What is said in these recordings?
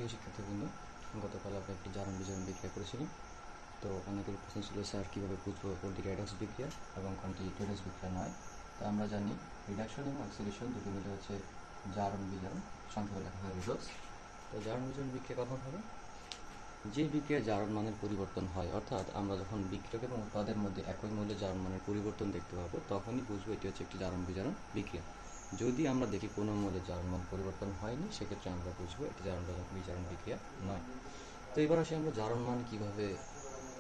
প্রিয় শিক্ষার্থীবৃন্দ, গতকাল আমরা একটি জারণ বিজারণ বিক্রিয়া করেছিলাম। তো অনেকের প্রশ্ন ছিল, স্যার কীভাবে বুঝবো কোনটি রেডক্স বিক্রিয়া এবং কোনটি রেডক্স বিক্রিয়া নয়। তো আমরা জানি রিডাকশন এবং অক্সিডেশন দুটো মিলে হচ্ছে জারণ বিজারণ, সংক্ষেপে লেখা হয় রিডক্স। তো জারণ বিজারণ বিক্রিয়া কখন হবে? যে বিক্রিয়ায় জারণ মানের পরিবর্তন হয়, অর্থাৎ আমরা যখন বিক্রিয়ক এবং উৎপাদের মধ্যে একই মূল্যে জারণ মানের পরিবর্তন দেখতে পাবো, তখনই বুঝবো এটি হচ্ছে একটি জারণ বিজারণ বিক্রিয়া। যদি আমরা দেখি কোনো মূল্যে জারণ মান পরিবর্তন হয়নি, সেক্ষেত্রে আমরা বুঝবো এটি জারণ বিজারণ বিক্রিয়া নয়। তো এবার আসি আমরা জারণ মান কীভাবে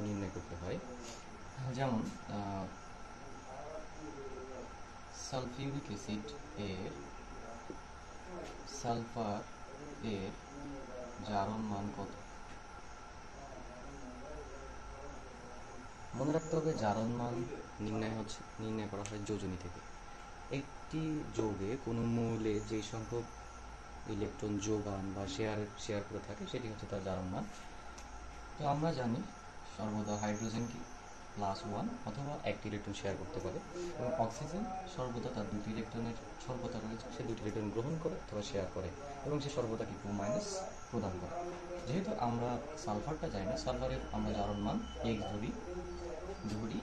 নির্ণয় করতে হয়। যেমন সালফিউরিক অ্যাসিড এর সালফার এর জারণ মান কত? মনে রাখতে হবে জারণ মান নির্ণয় করা হয় যোজনী থেকে। একটি যৌগে কোনো মৌলে যেই সংখ্যক ইলেকট্রন যোগান বা শেয়ার করে থাকে, সেটি হচ্ছে তার জারণ মান। তো আমরা জানি সর্বদা হাইড্রোজেন কি +1 অথবা একটি ইলেকট্রন শেয়ার করতে পারে, এবং অক্সিজেন সর্বদা তার দুটি ইলেকট্রনের স্বল্পতা রয়েছে, সে দুটি ইলেকট্রন গ্রহণ করে অথবা শেয়ার করে, এবং সে সর্বদা কি 2- প্রদান করে। যেহেতু আমরা সালফারটা জানি না, সালফারের আমরা জারণ মান x ধরি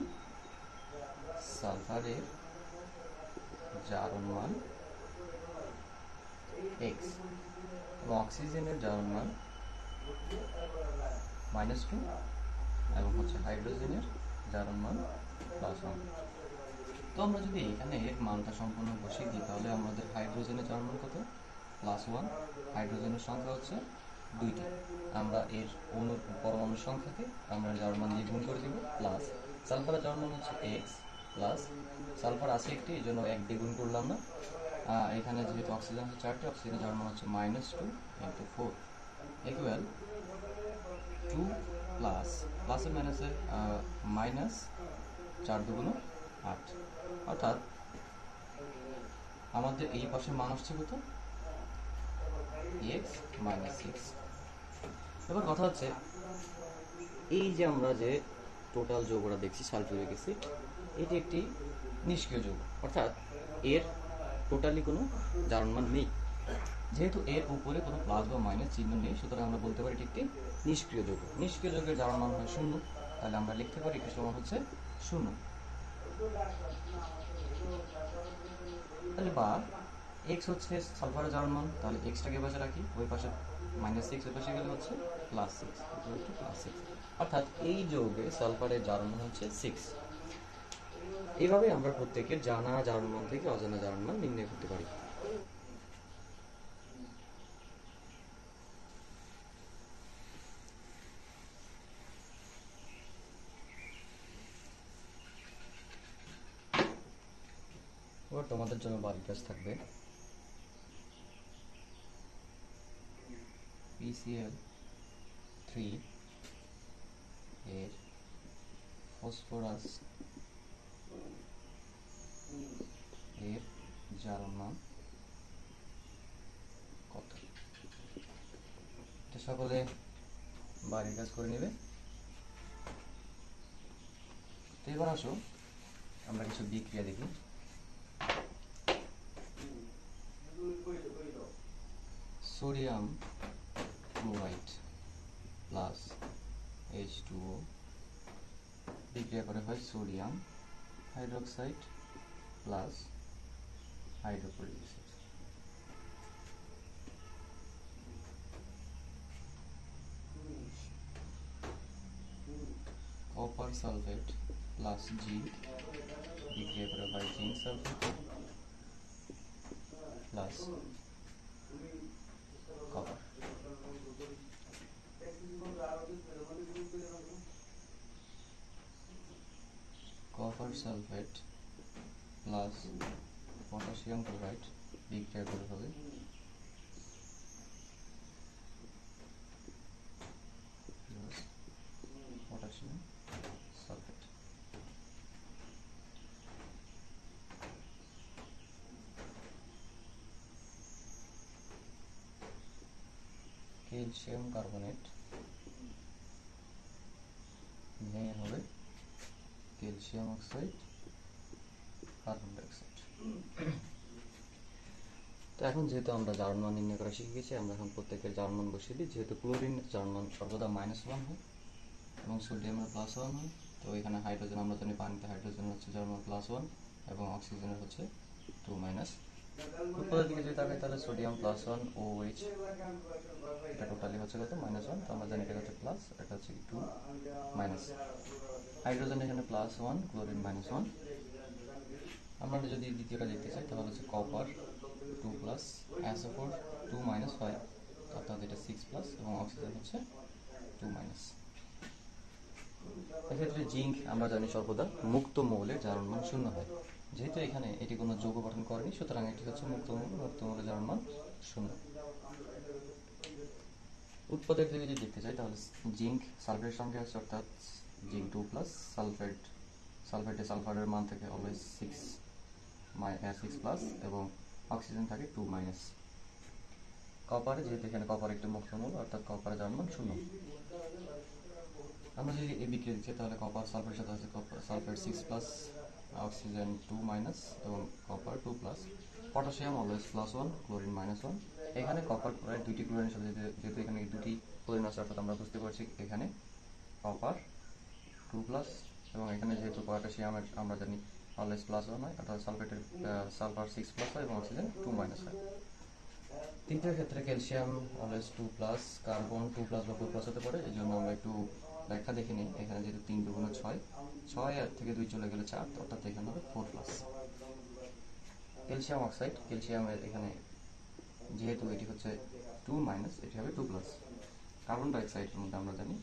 সালফারের জারণ মান x এবং অক্সিজেনের জারণ মান -2 এবং হচ্ছে হাইড্রোজেনের জারণ মান +1। তো আমরা যদি এখানে এর মানটা সম্পূর্ণ বসিয়ে দিই, তাহলে আমাদের হাইড্রোজেনের জারণ মান কত? +1। হাইড্রোজেনের সংখ্যা হচ্ছে 2টি। আমরা এর পরমাণুর সংখ্যাকে আমরা জারণ মান দিয়ে গুণ করে দিব, প্লাস সালফারের জারণ মান হচ্ছে x, প্লাস সালফার আছে একটি, এই জন্য 1 দিয়ে গুণ করলাম না। এখানে যেহেতু অক্সিজেন হচ্ছে 4টি, অক্সিজেনের জারণ মান হচ্ছে -2 × 4 ইকুয়াল 2 প্লাসে মাইনাসে মাইনাস 4 × 2 = 8। অর্থাৎ আমাদের এই পাশে মান আসছে কত? x - 6। এবার কথা হচ্ছে, এই যে আমরা যে টোটাল যৌগটা দেখছি সালফিউরিক অ্যাসিড, এটি একটি নিষ্ক্রিয় যৌগ, অর্থাৎ এর টোটালি কোনো জারণ মান নেই। যেহেতু এর উপরে কোনো প্লাস বা মাইনাস চিহ্ন নেই, সুতরাং আমরা বলতে পারি এটি একটি নিষ্ক্রিয় যৌগ। নিষ্ক্রিয় যৌগের জারণ মান হয় 0, তাহলে আমরা লিখতে পারি এটি সমান হচ্ছে 0। তাহলে বা x হচ্ছে সালফারের জারণ মান, তাহলে এক্সটাকে পাশে রাখি, ওই পাশে -6 ওই পাশে গেলে হচ্ছে +6, +6। অর্থাৎ এই যৌগে সালফারের জারণ মান হচ্ছে 6। এইভাবে আমরা প্রত্যেকের জানা জারণ মান থেকে অজানা জারণ মান নির্ণয় করতে পারি। এবার তোমাদের জন্য বাড়ির কাজ থাকবে, PCl3 এর ফসফরাস এর জারণ মান কত? এটা সকলে বাড়ির কাজ করে নেবে। তো এবার আসো আমরা কিছু বিক্রিয়া দেখি। সোডিয়াম ক্লোরাইড প্লাস H2O বিক্রিয়া করে হয় sodium hydroxide plus hydrochloric acid. Copper sulphate plus zinc বিক্রিয়া করে হয় zinc sulphate plus copper. Copper sulphate plus potassium chloride বিক্রিয়া করে হবে পটাশিয়াম সালফেট। ক্যালসিয়াম কার্বনেট ভেঙে হবে ক্যালসিয়াম অক্সাইড কার্বন ডাইঅক্সাইড। তো এখন যেহেতু আমরা জারণ মান নির্ণয় করা শিখে গেছি, আমরা এখন প্রত্যেকের জারণ মান বসিয়ে দিই। যেহেতু ক্লোরিন জারণ মান সর্বদা -1 হয় এবং সোডিয়ামের +1 হয়, তো এখানে হাইড্রোজেন আমরা জানি পানিতে হাইড্রোজেনের হচ্ছে জারণ মান +1 এবং অক্সিজেনের হচ্ছে 2-। উৎপাদের দিকে যদি তাকাই তাহলে সোডিয়াম +1 OH, এটা টোটালি হচ্ছে কত -1, তো আমরা জানি এটা হচ্ছে প্লাস, এটা হচ্ছে 2-। হাইড্রোজেন এখানে +1, ক্লোরিন -1। আমরা যদি দ্বিতীয়টা দেখতে চাই তাহলে হচ্ছে কপার 2+, অ্যাসোফোর 2- হয়, অর্থাৎ এটা 6+ এবং অক্সিজেন হচ্ছে 2-। এক্ষেত্রে জিঙ্ক আমরা জানি সর্বদা মুক্ত মৌলের জারণ মান 0 হয়। যেহেতু এখানে এটি কোনো যৌগ গঠন করেনি, সুতরাং এটি হচ্ছে মুক্ত মৌলের জারণ মান 0। উৎপাদের দিকে যদি দেখতে চাই তাহলে জিঙ্ক সালফেটের সঙ্গে আছে, অর্থাৎ জিঙ্ক 2+, সালফেটে সালফারের মান থাকে অলওয়েজ 6+ এবং অক্সিজেন থাকে 2-। কপারে যেহেতু এখানে কপার একটি মুক্ত মৌল, অর্থাৎ কপারের জারণ মান 0। আমরা যদি এই বিক্রিয়া দিচ্ছি তাহলে কপার সালফেটের সাথে আছে সালফেট 6+, অক্সিজেন 2- এবং কপার 2+। Potassium always +1, chlorine -1। এখানে কপার ক্লোরাইড দুইটি ক্লোরিনের সাথে যেহেতু এখানে দুটি ক্লোরিন আছে, অর্থাৎ আমরা বুঝতে পারছি এখানে কপার 2+ এবং এখানে যেহেতু পটাশিয়ামের আমরা জানি অলওয়েজ +1 হয়, অর্থাৎ সালফেটের সালফার 6+ হয় এবং অক্সিজেন 2- হয়। তৃতীয় ক্ষেত্রে ক্যালসিয়াম অলওয়েজ 2+, কার্বন 2+ বা 4+ হতে পারে। এই জন্য আমরা একটু ব্যাখ্যা দেখে নিই। এখানে যেহেতু 3 × 6, 6 আর থেকে 2 চলে গেলে 4, অর্থাৎ এখানে হবে 4+। ক্যালসিয়াম অক্সাইড, ক্যালসিয়ামের এখানে যেহেতু এটি হচ্ছে 2-, এটি হবে 2+। কার্বন ডাইঅক্সাইডের মধ্যে আমরা জানি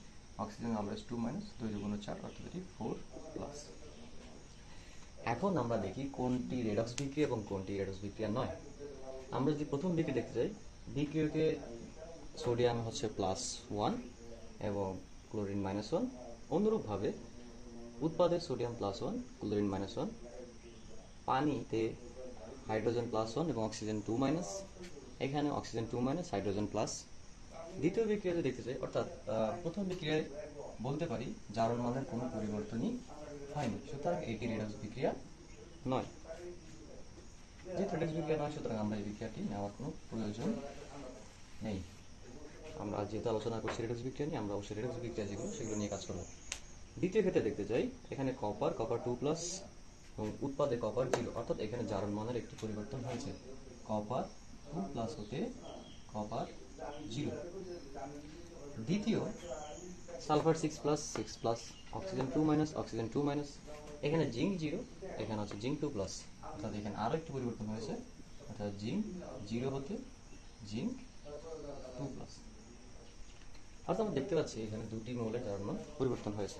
অক্সিজেন অলওয়েজ 2-, 2 × 4, অর্থাৎ এটি 4+। এখন আমরা দেখি কোনটি রেডক্স বিক্রিয়া এবং কোনটি রেডক্স বিক্রিয়া নয়। আমরা যদি প্রথম বিক্রিয়া দেখতে চাই, বিক্রিয়াকে সোডিয়াম হচ্ছে +1 এবং ক্লোরিন -1। অনুরূপভাবে উৎপাদে সোডিয়াম +1, ক্লোরিন -1। পানিতে হাইড্রোজেন +1 এবং অক্সিজেন 2-। এখানে অক্সিজেন 2-, হাইড্রোজেন প্লাস। দ্বিতীয় বিক্রিয়া যদি দেখতে চাই, অর্থাৎ প্রথম বিক্রিয়ায় বলতে পারি জারণ মানের কোনো পরিবর্তনই হয়নি, সুতরাং এটি রেডক্স বিক্রিয়া নয়। যেহেতু রেডক্স বিক্রিয়া নয়, সুতরাং আমরা এই বিক্রিয়াটি নেওয়ার কোনো প্রয়োজন নেই। আমরা যেহেতু আলোচনা করছি রেডক্স বিক্রিয়া নিয়ে, আমরা অবশ্যই রেডক্স বিক্রিয়া যেগুলো সেগুলো নিয়ে কাজ করব। দ্বিতীয় ক্ষেত্রে দেখতে চাই, এখানে কপার 2+ এবং উৎপাদে কপার 0, অর্থাৎ এখানে জারণ মানের একটি পরিবর্তন হয়েছে, কপার 2+ হতে কপার 0। দ্বিতীয় সালফার 6+, অক্সিজেন 2-, অক্সিজেন 2-। এখানে জিঙ্ক 0, এখানে হচ্ছে জিঙ্ক 2+, অর্থাৎ এখানে আরও একটি পরিবর্তন হয়েছে, অর্থাৎ জিঙ্ক 0 হতে জিঙ্ক 2+। অর্থাৎ আমরা দেখতে পাচ্ছি এখানে দুটি মৌলের জারণ মান পরিবর্তন হয়েছে,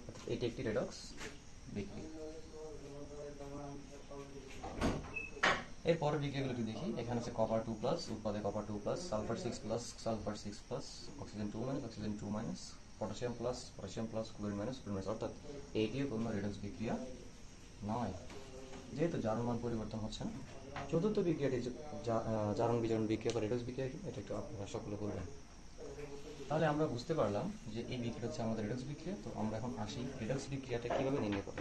অর্থাৎ এটি একটি রেডক্স বিক্রিয়া। এরপরের বিক্রিয়াগুলো দেখি। এখানে হচ্ছে কপার 2+, উৎপাদে copper 2+, sulphur 6+, oxygen 2-, oxygen 2-। Potassium plus, chlorine -, অর্থাৎ এটিও কোনো রেডক্স বিক্রিয়া নয়, যেহেতু জারণ মান পরিবর্তন হচ্ছে না। চতুর্থ বিক্রিয়াটি জারণ বিজারণ বিক্রিয়া বা রেডক্স বিক্রিয়া, এটা একটু আপনারা সকলে বলবেন। তাহলে আমরা বুঝতে পারলাম যে এই বিক্রিয়া হচ্ছে আমাদের রেডক্স বিক্রিয়া। তো আমরা এখন আসি রেডক্স বিক্রিয়াটা কীভাবে নির্ণয় করব।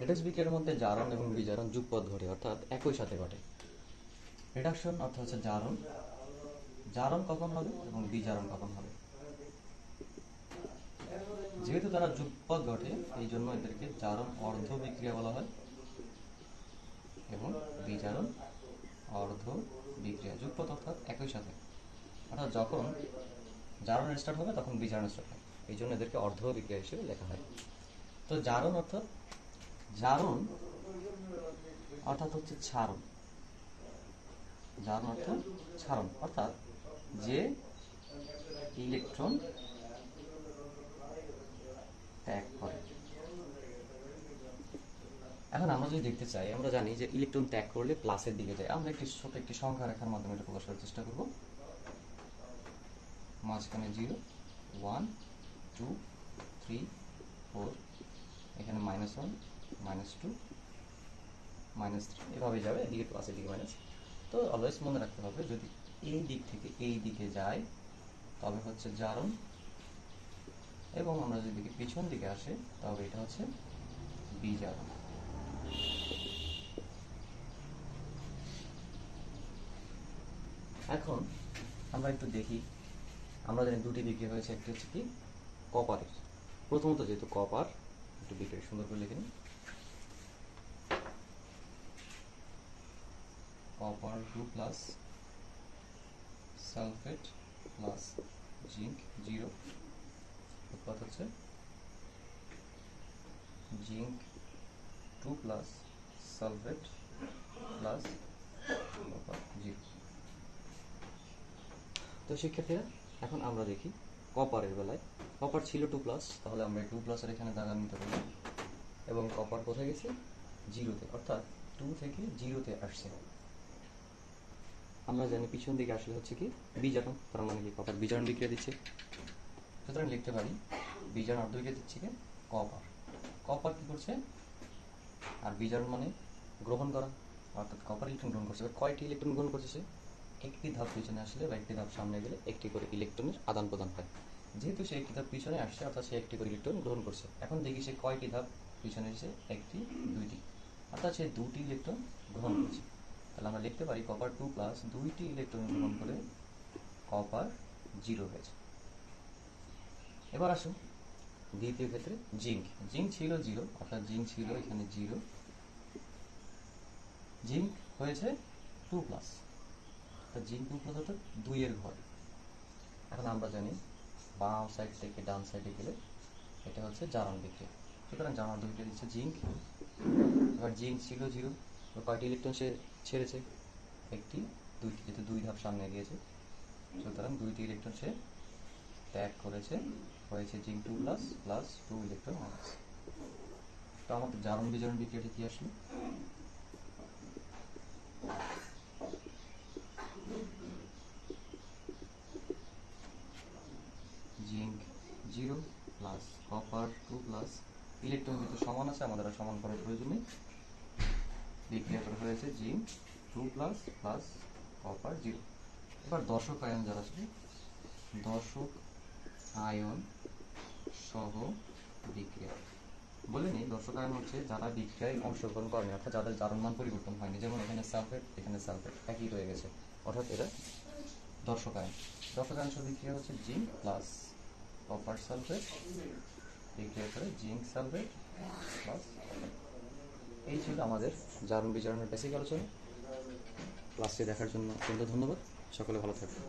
রেডক্স বিক্রিয়ার মধ্যে জারণ এবং বিজারণ যুগপৎ ঘটে, অর্থাৎ একই সাথে ঘটে। রিডাকশন অর্থ হচ্ছে জারণ, জারণ কখন হবে এবং বিজারণ কখন হবে। যেহেতু তারা যুগপৎ ঘটে, এই জন্য এদেরকে জারণ অর্ধ বিক্রিয়া বলা হয় এবং বিজারণ অর্ধ বিক্রিয়া। যুগপৎ অর্থাৎ একই সাথে, অর্থাৎ যখন জারণ স্টার্ট হবে তখন বিজারণ স্টার্ট হয়, এই জন্য এদেরকে অর্ধ বিক্রিয়া হিসেবে লেখা হয়। তো জারণ অর্থাৎ হচ্ছে ছাড়ন। জারণ অর্থ ছাড়ন, অর্থাৎ যে ইলেকট্রন ত্যাগ করে। এখন আমরা যদি দেখতে চাই, আমরা জানি যে ইলেকট্রন ত্যাগ করলে প্লাসের দিকে যায়। আমরা একটি ছোট একটি সংখ্যা রেখার মাধ্যমে এটা প্রকাশ করার চেষ্টা করব। মাঝখানে 0, 1, 2, 3, 4, এখানে -1, -2, -3, এভাবে যাবে, এদিকে প্লাস এদিকে মাইনাস। তো অলওয়েজ মনে রাখতে হবে, যদি এই দিক থেকে এই দিকে যায় তবে হচ্ছে জারণ, এবং আমরা যদি পিছন দিকে আসে তবে এটা হচ্ছে বিজারণ। এখন আমরা একটু দেখি, আমরা জানি দুটি বিক্রিয়া হয়েছে, একটি হচ্ছে কি কপারের। প্রথমত যেহেতু কপার, একটু বিক্রিয়া সুন্দর করে লিখে নিই, copper 2 plus sulphate plus zinc 0, উৎপাদ হচ্ছে zinc 2 plus sulphate plus copper 0। তো শিক্ষার্থীরা এখন আমরা দেখি কপারের বেলায়, কপার ছিল 2 প্লাস, তাহলে আমরা 2 প্লাসের এখানে দাগা নিতে পারি, এবং কপার কোথায় গেছে 0-তে, অর্থাৎ 2 থেকে 0-তে আসছে। আমরা জানি পিছন দিকে আসলে হচ্ছে কি বিজারণ, তার মানে কি কপার বিজারণ বিক্রিয়া দিচ্ছে। সুতরাং লিখতে পারি বিজারণ অর্ধ বিক্রিয়া দিচ্ছে কি কপার। কপার কি করছে, আর বিজারণ মানে গ্রহণ করা, অর্থাৎ কপার ইলেকট্রন গ্রহণ করছে। কয়টি ইলেকট্রন গ্রহণ করছে সে? একটি ধাপ পিছনে আসলে বা একটি ধাপ সামনে গেলে একটি করে ইলেকট্রনের আদান প্রদান হয়। যেহেতু সে একটি ধাপ পিছনে আসছে, অর্থাৎ সে একটি করে ইলেকট্রন গ্রহণ করছে। এখন দেখি সে কয়টি ধাপ পিছনে এসে, একটি, দুইটি, অর্থাৎ সে 2টি ইলেকট্রন গ্রহণ করছে। তাহলে আমরা লিখতে পারি কপার 2 প্লাস 2টি ইলেকট্রন গ্রহণ করে কপার 0 হয়েছে। এবার আসুন দ্বিতীয় ক্ষেত্রে জিঙ্ক। জিঙ্ক ছিল 0, অর্থাৎ জিঙ্ক ছিল এখানে 0, জিঙ্ক হয়েছে 2 প্লাস, অর্থাৎ জিঙ্ক 2 প্লাস অর্থাৎ 2-এর ঘর। এখন আমরা জানি বাম সাইড থেকে ডান সাইডে গেলে এটা হচ্ছে জারণ বিক্রিয়া। সুতরাং জারণ বিক্রিয়া দিচ্ছে জিঙ্ক। এবার জিঙ্ক ছিল 0, কয়টি ইলেকট্রন সে ছেড়েছে? একটি, দুইটি, যেহেতু 2 ধাপ সামনে গিয়েছে, সুতরাং 2টি ইলেকট্রন সে ত্যাগ করেছে, হয়েছে zinc 2 plus plus 2 electron minus. তো আমাদের জারণ বিজারণ বিক্রিয়াটি কি আসলো? Zinc 0 plus copper 2 plus, electron যেহেতু সমান আছে আমাদের আর সমান করার প্রয়োজন নেই, বিক্রিয়া করা হয়েছে জিঙ্ক 2 প্লাস প্লাস কপার 0। এবার দর্শক আয়ন যারা আছে, দর্শক আয়ন সহ বিক্রিয়া বলে নেই। দর্শক আয়ন হচ্ছে যারা বিক্রিয়ায় অংশগ্রহণ করেনি, অর্থাৎ যাদের জারণ মান পরিবর্তন হয়নি, যেমন এখানে সালফেট, এখানে সালফেট একই রয়ে গেছে, অর্থাৎ এরা দর্শক আয়ন। দর্শক আয়ন সহ বিক্রিয়া হচ্ছে জিঙ্ক প্লাস কপার সালফেট, বিক্রিয়া করে জিঙ্ক সালফেট প্লাস। এই ছিল আমাদের জারণ বিজারণের বেসিক আলোচনা। ক্লাসটি দেখার জন্য অত্যন্ত ধন্যবাদ। সকলে ভালো থাকবেন।